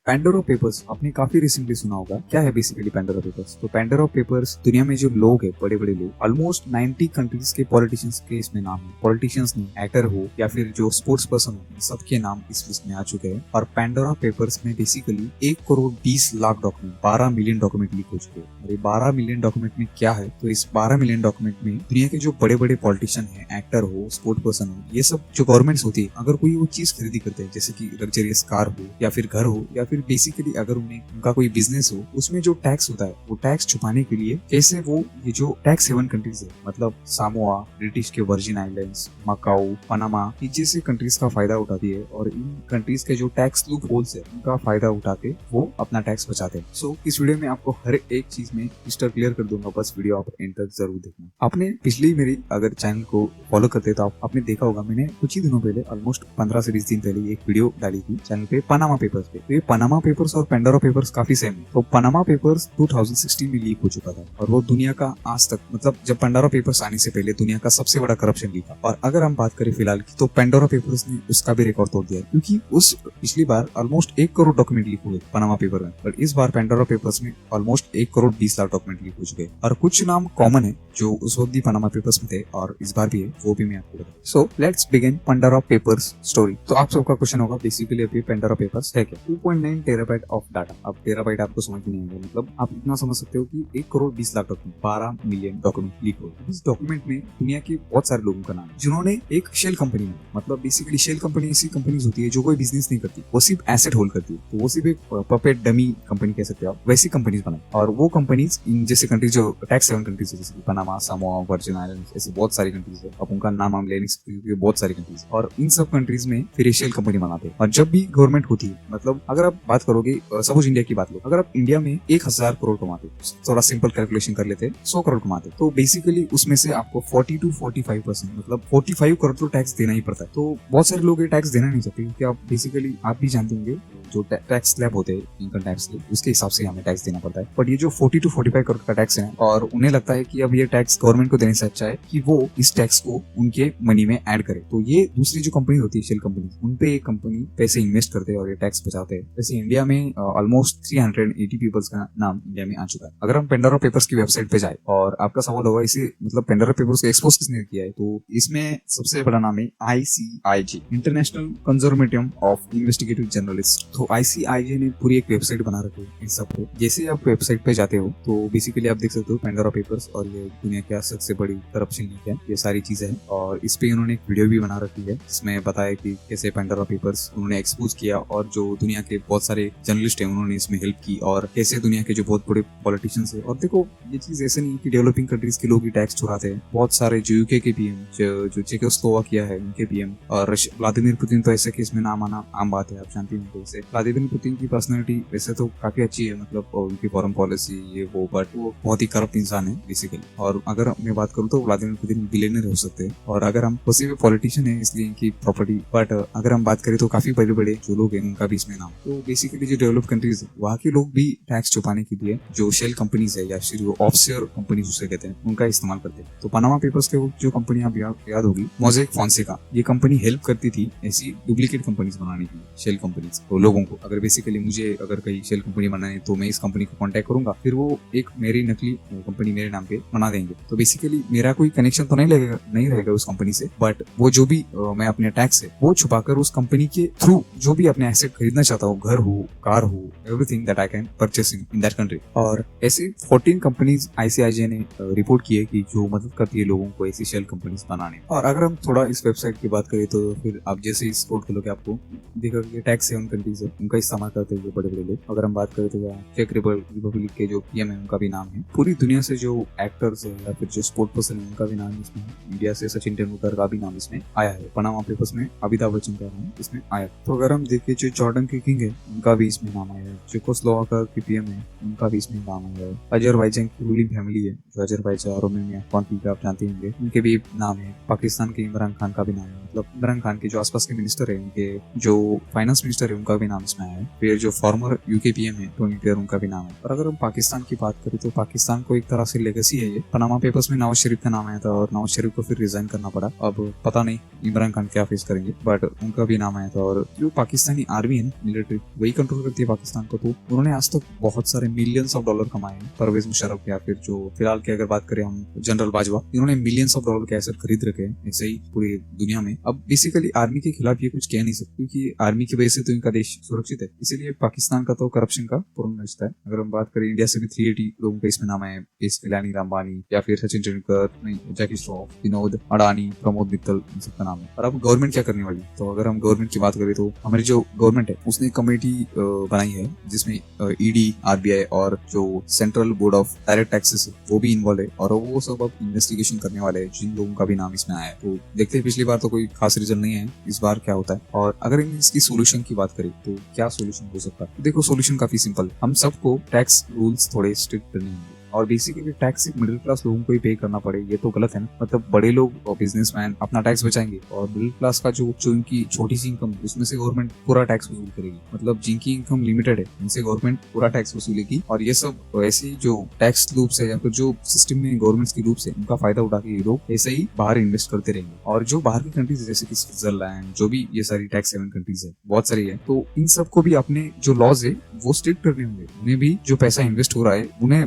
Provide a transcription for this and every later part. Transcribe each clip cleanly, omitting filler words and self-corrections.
Pandora papers आपने काफी recently सुना होगा। क्या है बेसिकली पैंडोरा पेपर्स? तो पैंडोरा पेपर्स दुनिया में जो लोग है, बड़े बड़े लोग, ऑलमोस्ट 90 कंट्रीज के पॉलिटिशियंस के इसमें नाम है। पॉलिटिशियंस नहीं, एक्टर हो या फिर जो स्पोर्ट्स पर्सन हो, सबके नाम इस लिस्ट में आ चुके हैं। और पैंडोरा पेपर्स में basically 1 crore 20 lakh document, 12 million document leak हो चुके हैं। और ये 12 मिलियन डॉक्यूमेंट में क्या है? तो इस 12 मिलियन डॉक्यूमेंट में दुनिया के जो बड़े बड़े पॉलिटिशियन है, एक्टर हो, स्पोर्ट पर्सन हो, ये सब जो गवर्नमेंट्स होती है, अगर कोई वो चीज खरीदी करते हैं, जैसे कि लग्जरियस कार हो या फिर घर हो या फिर बेसिकली अगर उनका कोई बिजनेस हो, उसमें जो टैक्स होता है वो टैक्स छुपाने के लिए कैसे वो ये जो टैक्स हेवन कंट्रीज है, मतलब सामोआ, ब्रिटिश के वर्जिन आइलैंड्स, मकाऊ, पनामा, ये जैसे कंट्रीज का फायदा उठाती है और इन कंट्रीज के जो टैक्स लूप होल्स है उनका फायदा उठा के वो अपना टैक्स बचाते हैं। सो इस वीडियो में आपको हर एक चीज में क्रिस्टल क्लियर कर दूंगा, बस वीडियो आप एंड तक जरूर देखना। आपने पिछली मेरी अगर चैनल को फॉलो करते तो आपने देखा होगा, मैंने कुछ ही दिनों पहले ऑलमोस्ट 15 से 20 दिन पहले एक वीडियो डाली थी चैनल पे पनामा पेपर्स पे। तो ये पनामा पेपर्स और पैंडोरा पेपर्स काफी सेम है। तो पनामा पेपर्स 2016 में लीक हो चुका था और वो दुनिया का आज तक, मतलब जब पैंडोरा पेपर्स आने से पहले दुनिया का सबसे बड़ा करप्शन लीक था। और अगर हम बात करें फिलहाल की, तो पैंडोरा पेपर्स ने उसका भी रिकॉर्ड तोड़ दिया है, क्योंकि उस पिछली बार ऑलमोस्ट 1 करोड़ डॉक्यूमेंट लीक हुए पनामा पेपर में, पर इस बार पैंडोरा पेपर्स में almost 1 crore 20 lakh document leak हो चुके हैं। और कुछ नाम कॉमन है जो उस वक्त भी पनामा पेपर्स में थे और इस बार भी है, वो भी मैं आपको बताऊं। So let's begin Pandora papers story. तो आप सबका क्वेश्चन होगा बेसिकली अभी पैंडोरा पेपर्स है क्या? 2.9 टेराबाइट ऑफ डाटा। अब टेराबाइट आपको समझ में नहीं आएगा, मतलब आप इतना समझ सकते हो कि 1 crore 20 lakh document, 12 million document leak हो। इस डॉक्यूमेंट में दुनिया के बहुत सारे लोगों का नाम है जिन्होंने एक शेल कंपनी में, मतलब बेसिकली शेल कंपनी ऐसी कंपनीज होती है जो कोई बिजनेस नहीं करती, वो सिर्फ एसेट होल्ड करती है। तो वो सिर्फ एक पपेट डमी कंपनी कह सकते हो आप, वैसी कंपनीज बनाई। और वो कंपनीज इन जैसे कंट्रीज जो टैक्स हेवन कंट्रीज है, जैसे पनामा, सामोआ, वर्जिन आइलैंड्स, ऐसे बहुत सारी कंट्रीज है। अब उनका नाम हम ले नहीं सकते क्योंकि बहुत सारी कंट्रीज, और इन सब कंट्रीज में फिर शेल कंपनी बनाते हैं। और जब भी गवर्नमेंट होती है, मतलब अगर आप बात करोगे, सपोज इंडिया की बात लो, अगर आप इंडिया में 1000 करोड़ कमाते, थोड़ा सिंपल कैलकुलेशन कर लेते, 100 करोड़ कमाते, तो बेसिकली उसमें से आपको 40 to 45%, मतलब 45 करोड़ तो टैक्स देना ही पड़ता है। तो बहुत सारे लोग ये टैक्स देना नहीं चाहते क्योंकि आप बेसिकली आप भी जानते होंगे जो टैक्स स्लैब होते हैं इनकम टैक्स के, उसके हिसाब से हमें टैक्स देना पड़ता है। बट ये जो 40 to 45 करोड़ का टैक्स है, और उन्हें लगता है कि अब ये टैक्स गवर्नमेंट को देने से अच्छा है कि वो इस टैक्स को उनके मनी में ऐड करे। तो ये दूसरी जो कंपनी होती है शेल कंपनी, उन पे एक कंपनी पैसे इन्वेस्ट करते हैं और ये टैक्स बचाते हैं। जैसे इंडिया में ऑलमोस्ट 380 पीपल्स का नाम इंडिया में आ चुका है। अगर हम पैंडोरा पेपर्स की वेबसाइट पे जाए, और आपका सवाल होगा इसे मतलब पैंडोरा पेपर्स को एक्सपोज किसने किया है, तो इसमें सबसे बड़ा नाम है ICIJ, international conservative of investigative journalist. तो ICIJ ने पूरी एक वेबसाइट बना रखी है इन सब पे। जैसे आप वेबसाइट पे जाते हो तो बेसिकली आप देख सकते हो पैंडोरा पेपर्स और ये दुनिया की सबसे बड़ी करप्शन लीक है, ये सारी चीजें हैं। और इस पे उन्होंने एक वीडियो भी बना रखी है जिसमें बताया कि कैसे पैंडोरा पेपर्स उन्होंने एक्सपोज किया और जो दुनिया के बहुत सारे जर्नलिस्ट हैं उन्होंने इसमें हेल्प की, और कैसे दुनिया के जो बहुत बड़े पॉलिटिशियंस है। और देखो ये चीज ऐसे नहीं कि डेवलपिंग कंट्रीज के लोग ही टैक्स चुराते हैं, बहुत सारे जो यूके के पीएम, जो चेकोस्लोवाकिया है उनके पीएम, और व्लादिमीर पुतिन तो ऐसे केस में नाम आना आम बात है, आप जानते हैं। वैसे व्लादिमीर पुतिन की पर्सनैलिटी वैसे तो काफी अच्छी है, मतलब उनकी फॉरेन पॉलिसी ये वो, बट वो बहुत ही करप्ट इंसान है बेसिकली। और अगर मैं बात करूँ तो व्लादिमीर पुतिन बिलियनर हो सकते हैं, और अगर हम उसी में पॉलिटिशियन है इसलिए इनकी प्रॉपर्टी, बट अगर हम बात करें तो काफी बड़े बड़े जो लोग हैं उनका भी इसमें नाम। तो बेसिकली जो डेवलप कंट्रीज है वहाँ के लोग भी टैक्स छुपाने के लिए जो शेल कंपनीज है या फिर जो ऑफशोर कंपनीज उसे कहते हैं उनका इस्तेमाल करते हैं। तो पनामा पेपर्स के जो कंपनी आप याद होगी, मोज़ेक फोंसेका, ये कंपनी हेल्प करती थी ऐसी डुप्लीकेट कंपनीज बनाने की, शेल कंपनीज। तो लोगों को अगर बेसिकली मुझे अगर कहीं शेल कंपनी बनानी है तो मैं इस कंपनी को कॉन्टेक्ट करूंगा, फिर वो एक मेरी नकली कंपनी मेरे नाम पे बना देंगे। तो बेसिकली मेरा कोई कनेक्शन तो नहीं रहेगा उस कंपनी से, बट वो जो भी मैं अपने टैक्स है वो छुपाकर उस कंपनी के थ्रू जो भी अपने एसेट खरीदना चाहता हूँ, घर हो, कार हो, everything that I can purchase in that country. और ऐसी 14 कंपनीज ICIJ ने रिपोर्ट की है कि जो मदद करती है लोगों को ऐसी शेल कंपनीज बनाने। और अगर हम थोड़ा इस वेबसाइट की बात करें तो फिर आप जैसे इस कोड खोलोगे आपको देखा कि टैक्स हेवन कंट्रीज है उनका इस्तेमाल करते हैं बड़े बड़े लोग। अगर हम बात करें तो चेक रिपब्लिक के जो पीएम है उनका भी नाम है, पूरी दुनिया से जो एक्टर्स है या फिर जो स्पोर्ट पर्सन है उनका भी नाम इसमें है, इंडिया से सचिन तेंदुलकर का भी नाम इसमें आया है, पनामा पेपर्स में अमिताभ बच्चन का नाम इसमें आया। तो अगर हम देखें जो जॉर्डन के किंग है उनका भी इसमें नाम आया है, चेकोस्लोवाकिया के पीएम है उनका भी इसमें नाम आया है, अजरबैजान की रूलिंग फैमिली है जो अजरबैजान और आर्मेनिया कॉन्फ्लिक्ट आप जानते होंगे उनके भी नाम है, पाकिस्तान के इमरान खान का भी नाम है, मतलब इमरान खान के जो आसपास के मिनिस्टर है उनके जो फाइनेंस मिनिस्टर है उनका भी नाम इसमें आया है। फिर जो फॉर्मर यूके पीएम है टोनी ब्लेयर, उनका भी नाम है। और अगर हम पाकिस्तान की बात करें तो पाकिस्तान को एक तरह से लेगेसी है ये। पनामा पेपर्स में नवाज शरीफ का नाम आया था और नवाज शरीफ को फिर रिजाइन करना पड़ा। अब पता नहीं इमरान खान क्या फेस करेंगे, बट उनका भी नाम आया था। और जो पाकिस्तानी आर्मी है ना, मिलिट्री, वही कंट्रोल करती है पाकिस्तान को। तो उन्होंने आज तक बहुत सारे मिलियंस ऑफ डॉलर कमाए हैं। परवेज मुशर्रफ या फिर जो फिलहाल की अगर बात करें हम जनरल बाजवा, इन्होंने मिलियंस ऑफ डॉलर के एसेट खरीद रखे हैं ऐसे ही पूरी दुनिया में। अब बेसिकली आर्मी के खिलाफ ये कुछ कह नहीं सकते क्योंकि आर्मी की वजह से तो इनका देश सुरक्षित है। इसीलिए पाकिस्तान का तो करप्शन का पूर्ण रिश्ता है। अगर हम बात करें इंडिया से भी 380 लोगों का इसमें नाम है, बेसिकली अंबानी या फिर सचिन तेंदुलकर, जैकी श्रॉफ, विनोद अडानी, प्रमोद मित्तल, इन सबका नाम है। और अब गवर्नमेंट क्या करने वाली, तो अगर हम गवर्नमेंट की बात करें तो हमारी जो गवर्नमेंट है उसने एक कमेटी बनाई है जिसमें ईडी, आरबीआई और जो central board of direct taxes है वो भी इन्वॉल्व है। और वो सब अब इन्वेस्टिगेशन करने वाले हैं, जिन लोगों का भी नाम इसमें आया है। तो देखते हैं, पिछली बार तो कोई खास रिजल्ट नहीं है, इस बार क्या होता है। और अगर इसकी सोल्यूशन की बात करें तो क्या सोल्यूशन हो सकता है, देखो सोल्यूशन काफी सिंपल। हम सबको टैक्स रूल्स थोड़े स्ट्रिक्ट करने होंगे और बेसिकली टैक्स सिर्फ मिडिल क्लास लोगों को ही पे करना पड़े, ये तो गलत है ना। मतलब बड़े लोग और बिजनेसमैन अपना टैक्स बचाएंगे और मिडिल क्लास का जो इनकी छोटी सी इनकम, उसमें से गवर्नमेंट पूरा टैक्स वसूल करेगी। मतलब जिनकी इनकम लिमिटेड है उनसे गवर्नमेंट पूरा टैक्स वसूलेगी। और ये सब ऐसे जो टैक्स लूप्स है या फिर जो सिस्टम में गवर्नमेंट की लूप्स है, उनका फायदा उठा के ये लोग ऐसे ही बाहर इन्वेस्ट करते रहेंगे। और जो बाहर की कंट्रीज जैसे कि स्विट्जरलैंड, जो भी ये सारी टैक्स हेवन कंट्रीज है, बहुत सारी है, तो इन सबको भी अपने जो लॉज है वो स्ट्रिक्ट करने होंगे। उन्हें भी जो पैसा इन्वेस्ट हो रहा है उन्हें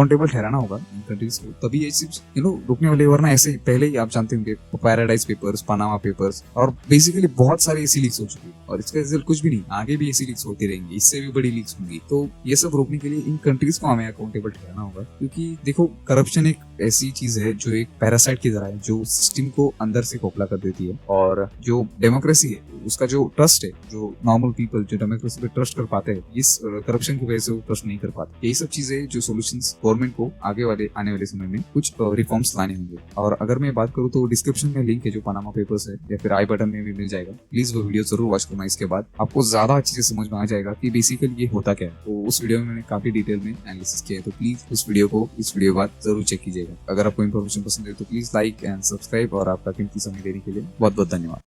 अकाउंटेबल ठहराना होगा इन कंट्रीज को, तभी ये सिर्फ रुकने वाले। वरना ऐसे पहले ही आप जानते होंगे पैराडाइज पेपर्स, पनामा पेपर्स और बेसिकली बहुत सारे ऐसी लीक्स हो चुकी है और इसका रिजल्ट कुछ भी नहीं, आगे भी ऐसी लीक्स होती रहेंगी, इससे भी बड़ी लीक्स होंगी। तो ये सब रोकने के लिए इन कंट्रीज को हमें अकाउंटेबल ठहराना होगा। क्योंकि देखो करप्शन एक ऐसी चीज है जो एक पैरासाइट की तरह है, जो सिस्टम को अंदर से खोखला कर देती है। और जो डेमोक्रेसी है उसका जो ट्रस्ट है, जो नॉर्मल पीपल जो डेमोक्रेसी पे ट्रस्ट कर पाते हैं, इस करप्शन की वजह से वो ट्रस्ट नहीं कर पाते। यही सब चीजें जो सोल्यूशंस गवर्नमेंट को आने वाले समय में कुछ रिफॉर्म्स लाने होंगे। और अगर मैं बात करूँ तो डिस्क्रिप्शन में लिंक है जो पनामा पेपर्स है, या फिर आई बटन में भी मिल जाएगा। प्लीज वो वीडियो जरूर वॉच करना, इसके बाद आपको ज्यादा अच्छे से समझ में आ जाएगा कि बेसिकली ये होता क्या है। तो उस वीडियो में मैंने काफी डिटेल में एनालिसिस किया है, तो प्लीज उस वीडियो बाद जरूर चेक कीजिएगा। अगर आपको इन्फॉर्मेशन पसंद है तो प्लीज लाइक एंड सब्सक्राइब, और आपका कीमती समय देने के लिए बहुत बहुत धन्यवाद।